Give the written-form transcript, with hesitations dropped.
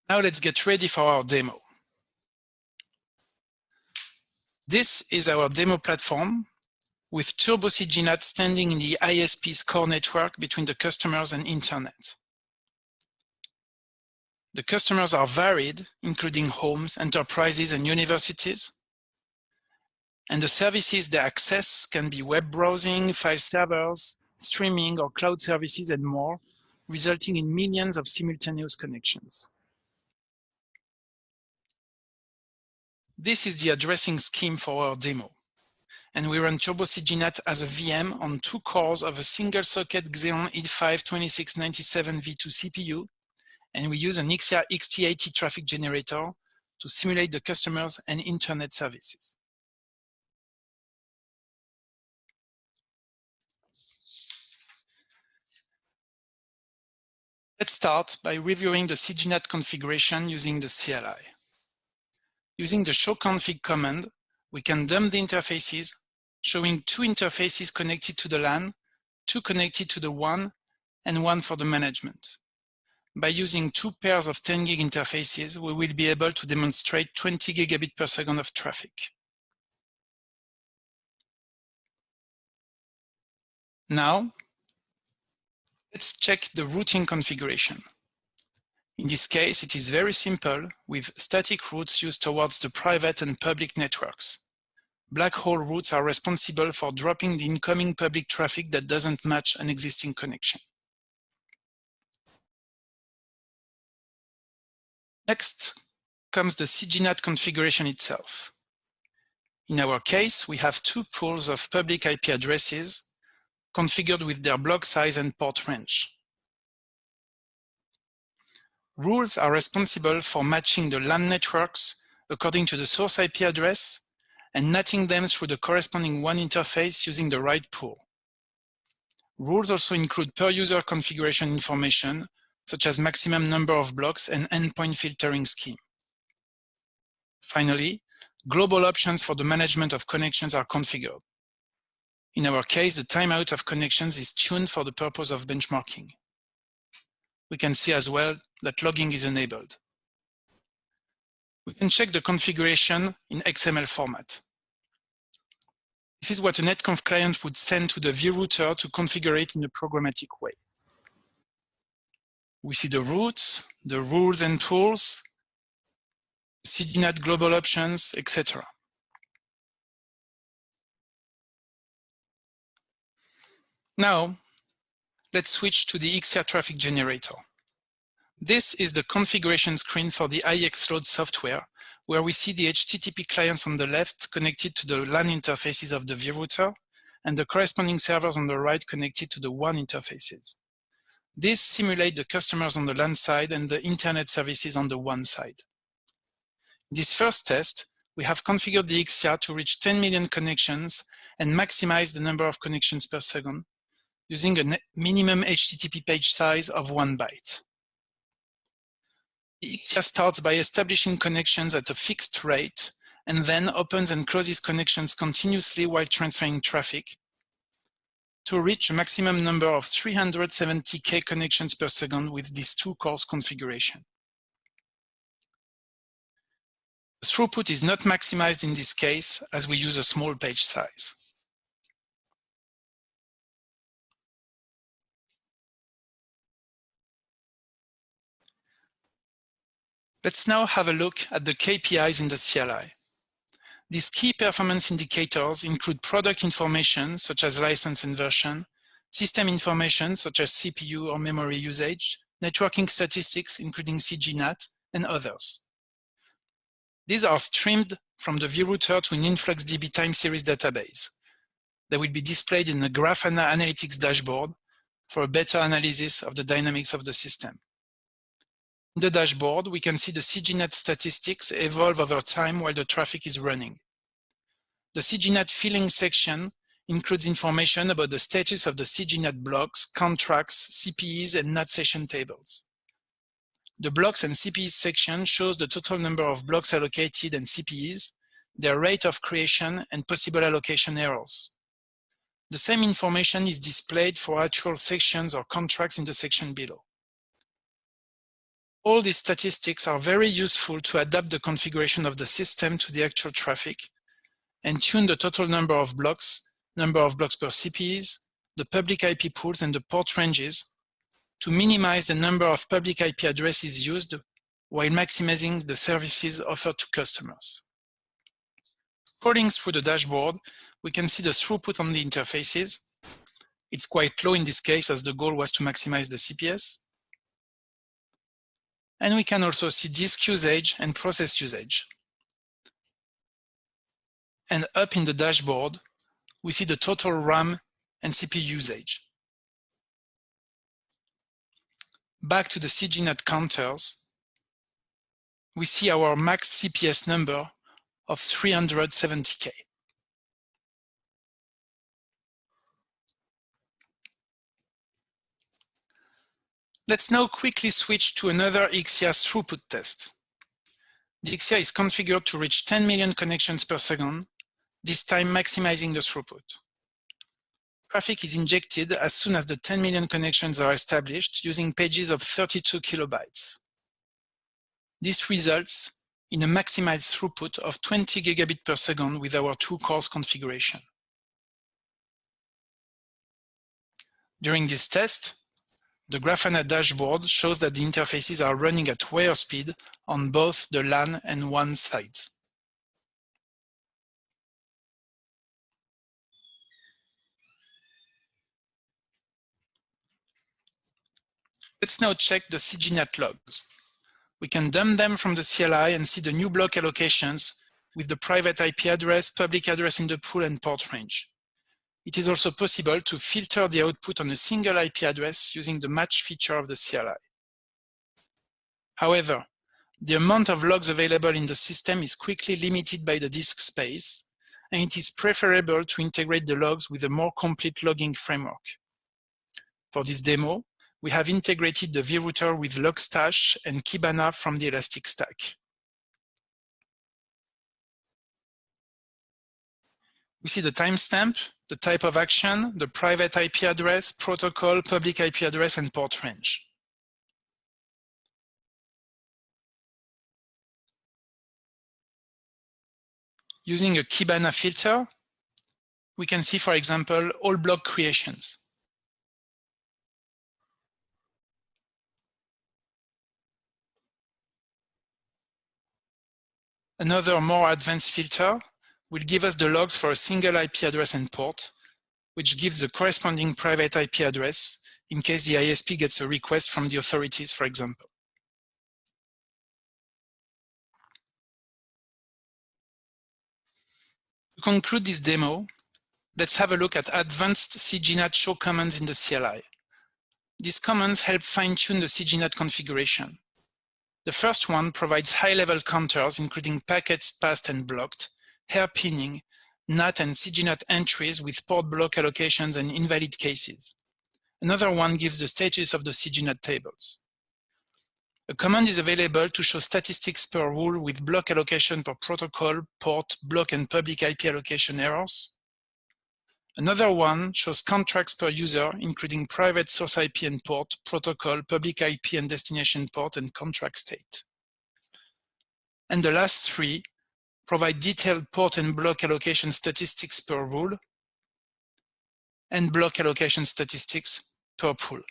Now let's get ready for our demo. This is our demo platform with Turbo CG NAT standing in the ISP's core network between the customers and internet. The customers are varied, including homes, enterprises, and universities. And the services they access can be web browsing, file servers, streaming, or cloud services, and more, resulting in millions of simultaneous connections. This is the addressing scheme for our demo. And we run Turbo CG NAT as a VM on 2 cores of a single-socket Xeon E5-2697 V2 CPU, and we use an Ixia XT80 traffic generator to simulate the customers and internet services. Let's start by reviewing the CG NAT configuration using the CLI. Using the showconfig command, we can dump the interfaces, showing 2 interfaces connected to the LAN, 2 connected to the WAN, and 1 for the management. By using 2 pairs of 10 gig interfaces, we will be able to demonstrate 20 gigabit per second of traffic. Now, let's check the routing configuration. In this case, it is very simple, with static routes used towards the private and public networks. Black hole routes are responsible for dropping the incoming public traffic that doesn't match an existing connection. Next comes the CG NAT configuration itself. In our case, we have 2 pools of public IP addresses configured with their block size and port range. Rules are responsible for matching the LAN networks according to the source IP address and NATing them through the corresponding WAN interface using the right pool. Rules also include per-user configuration information, such as maximum number of blocks and endpoint filtering scheme. Finally, global options for the management of connections are configured. In our case, the timeout of connections is tuned for the purpose of benchmarking. We can see as well that logging is enabled. We can check the configuration in XML format. This is what a netconf client would send to the vRouter to configure it in a programmatic way. We see the routes, the rules and tools, CG NAT global options, etc. Now, let's switch to the Ixia traffic generator. This is the configuration screen for the IXload software, where we see the HTTP clients on the left connected to the LAN interfaces of the vRouter, and the corresponding servers on the right connected to the WAN interfaces. These simulate the customers on the LAN side and the internet services on the WAN side. In this first test, we have configured the Ixia to reach 10 million connections and maximize the number of connections per second using a minimum HTTP page size of 1 byte. The Ixia starts by establishing connections at a fixed rate and then opens and closes connections continuously while transferring traffic to reach a maximum number of 370K connections per second with this 2 cores configuration. The throughput is not maximized in this case as we use a small page size. Let's now have a look at the KPIs in the CLI. These key performance indicators include product information, such as license and version, system information, such as CPU or memory usage, networking statistics, including CG NAT, and others. These are streamed from the vRouter to an InfluxDB time series database. They will be displayed in the Grafana Analytics dashboard for a better analysis of the dynamics of the system. In the dashboard, we can see the CG NAT statistics evolve over time while the traffic is running. The CG NAT filling section includes information about the status of the CG NAT blocks, contracts, CPEs, and NAT session tables. The blocks and CPEs section shows the total number of blocks allocated and CPEs, their rate of creation, and possible allocation errors. The same information is displayed for actual sections or contracts in the section below. All these statistics are very useful to adapt the configuration of the system to the actual traffic and tune the total number of blocks per CPEs, the public IP pools, and the port ranges to minimize the number of public IP addresses used while maximizing the services offered to customers. Scrolling through the dashboard, we can see the throughput on the interfaces. It's quite low in this case as the goal was to maximize the CPS. And we can also see disk usage and process usage. And up in the dashboard, we see the total RAM and CPU usage. Back to the CG NAT counters, we see our max CPS number of 370K. Let's now quickly switch to another Ixia throughput test. The Ixia is configured to reach 10 million connections per second, this time maximizing the throughput. Traffic is injected as soon as the 10 million connections are established using pages of 32 kilobytes. This results in a maximized throughput of 20 gigabit per second with our 2 cores configuration. During this test, the Grafana dashboard shows that the interfaces are running at wire speed on both the LAN and WAN sides. Let's now check the CG NAT logs. We can dump them from the CLI and see the new block allocations with the private IP address, public address in the pool, and port range. It is also possible to filter the output on a single IP address using the match feature of the CLI. However, the amount of logs available in the system is quickly limited by the disk space, and it is preferable to integrate the logs with a more complete logging framework. For this demo, we have integrated the vRouter with Logstash and Kibana from the Elastic Stack. We see the timestamp, the type of action, the private IP address, protocol, public IP address, and port range. Using a Kibana filter, we can see, for example, all block creations. Another more advanced filter will give us the logs for a single IP address and port, which gives the corresponding private IP address in case the ISP gets a request from the authorities, for example. To conclude this demo, let's have a look at advanced CG NAT show commands in the CLI. These commands help fine-tune the CG NAT configuration. The first one provides high-level counters, including packets passed and blocked, hairpinning, NAT and CG NAT entries with port block allocations and invalid cases. Another one gives the status of the CG NAT tables. A command is available to show statistics per rule with block allocation per protocol, port, block, and public IP allocation errors. Another one shows contracts per user, including private source IP and port, protocol, public IP and destination port, and contract state. And the last three provide detailed port and block allocation statistics per rule and block allocation statistics per pool.